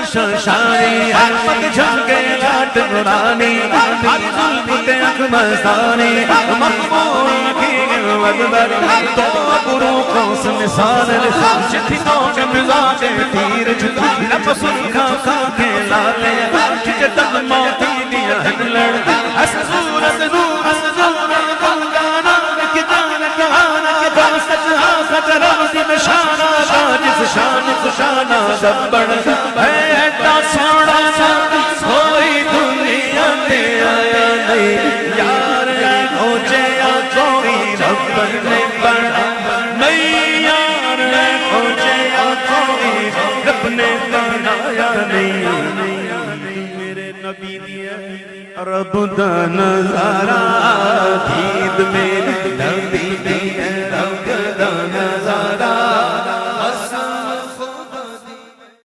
شاشانی احمد جھنگے لاٹ نورانی ہر ظلم کے اکھ مستانی مقبول کی مدبر تو گرو کوس مثال چتھنوں کے مزاج تیر جھکا لپس کھا کھا کے لاتے جتن موتی دیا ہلڑ اس صورت نور شانہ زبڑ ہے ایتا سوڑا سا کوئی دنیا نے آیا نہیں یار ہو جیا کوئی رب نے بڑا نہیں یار ہو جیا کوئی رب نے بنایا نہیں میرے نبی دیا رب دا نظارہ دید میرے نبی دیا